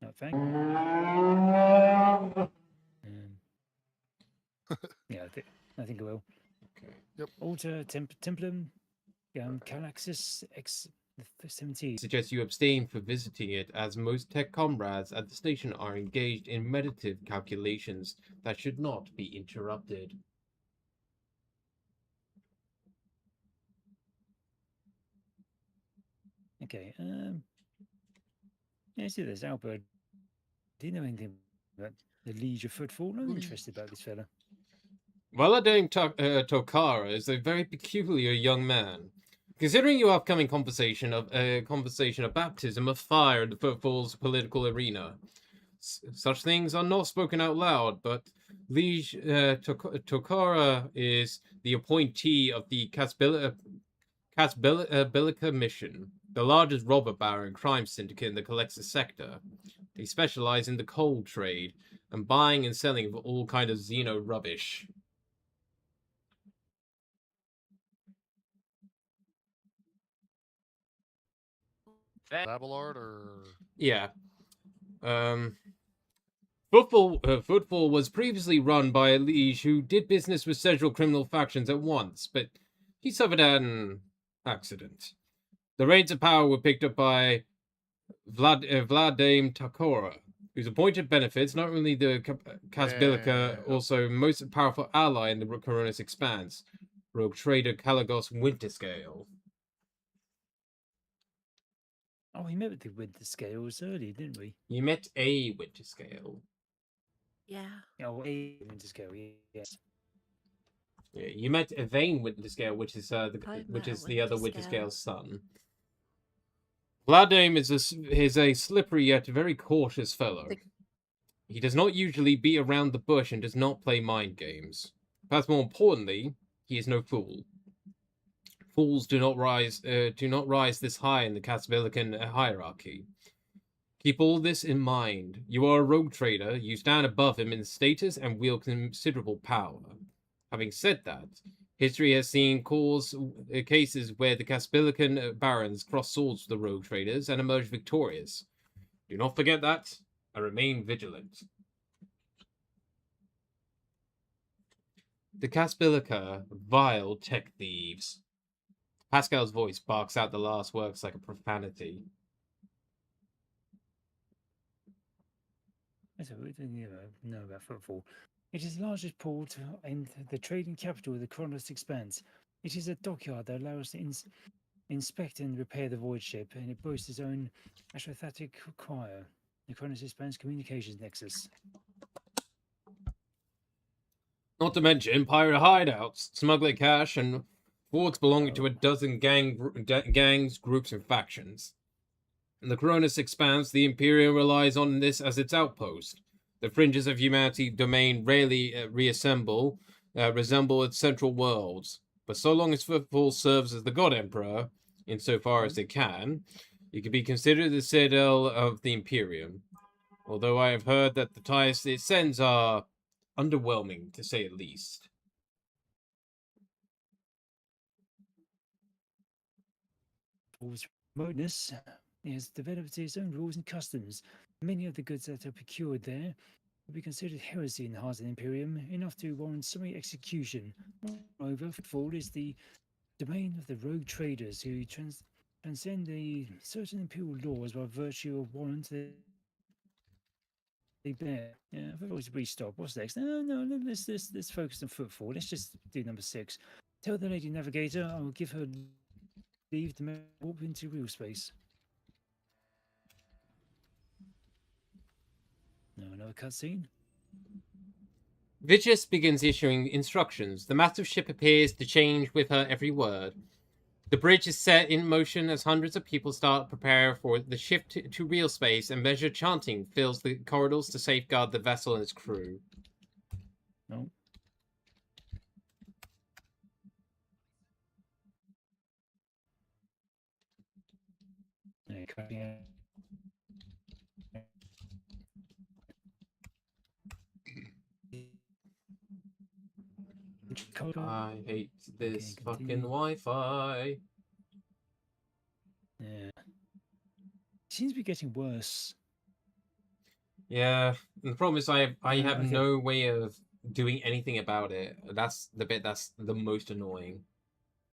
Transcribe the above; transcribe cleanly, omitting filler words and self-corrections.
No, thank. Yeah, I think I will. Okay. Yep. Alter Templum, Calaxis X 17. Suggest you abstain from visiting it, as most tech comrades at the station are engaged in meditative calculations that should not be interrupted. Okay. Yeah, see this Albert. Do you know anything about the Liege of Footfall? I'm interested about this fella. Valadame Tokara is a very peculiar young man. Considering your upcoming conversation of baptism of fire in the Footfall's political arena, such things are not spoken out loud, but Liege Tokara is the appointee of the Casbilica mission, the largest robber baron crime syndicate in the Calexis sector. They specialize in the coal trade and buying and selling of all kind of xeno rubbish. Babylard or Yeah. Footfall was previously run by a liege who did business with several criminal factions at once, but he suffered an accident. The reins of power were picked up by Vladame Takora, whose appointed benefits not only the Casbilica, also most powerful ally in the Coronis Expanse, rogue trader Calagos Winterscale. Oh, we met with the Winter Scales earlier, didn't we? You met a Winterscale. Yeah. Oh, a Winter Scale, yes. Yeah, you met a Vane Winterscale, which is the other Winterscale's son. Vladame is a slippery yet very cautious fellow. He does not usually beat around the bush and does not play mind games. Perhaps more importantly, he is no fool. Fools do not rise this high in the Casbilican hierarchy. Keep all this in mind. You are a rogue trader, you stand above him in status and wield considerable power. Having said that, history has seen cases where the Casbilican barons cross swords with the rogue traders and emerge victorious. Do not forget that, and remain vigilant. The Casbilica, vile tech thieves. Pascal's voice barks out the last words like a profanity. So we didn't know about Footfall. It is the largest port and the trading capital of the Kronos Expanse. It is a dockyard that allows to inspect and repair the void ship, and it boasts its own astrophatic choir, the Kronos Expanse Communications Nexus. Not to mention pirate hideouts, smuggler cash, and forts belonging to a dozen gangs, groups, and factions. In the Coronis Expanse, the Imperium relies on this as its outpost. The fringes of humanity domain rarely resemble its central worlds. But so long as Footfall serves as the God Emperor, insofar as it can be considered the citadel of the Imperium. Although I have heard that the ties it sends are underwhelming, to say the least. Footfall's remoteness has developed its own rules and customs. Many of the goods that are procured there would be considered heresy in the heart of the Imperium, enough to warrant summary execution. Moreover, Footfall is the domain of the rogue traders who transcend the certain imperial laws by virtue of warrants they bear. Yeah, I've always restop. What's next? No, let's focus on Footfall. Let's just do number 6. Tell the Lady Navigator I will give her leave to warp into real space. No, another cutscene. Vicious begins issuing instructions. The massive ship appears to change with her every word. The bridge is set in motion as hundreds of people start to prepare for the shift to real space, and measured chanting fills the corridors to safeguard the vessel and its crew. No. Okay. I hate this fucking Wi-Fi. Yeah. seems to be getting worse. Yeah, and the problem is I have Okay. no way of doing anything about it. That's the bit that's the most annoying.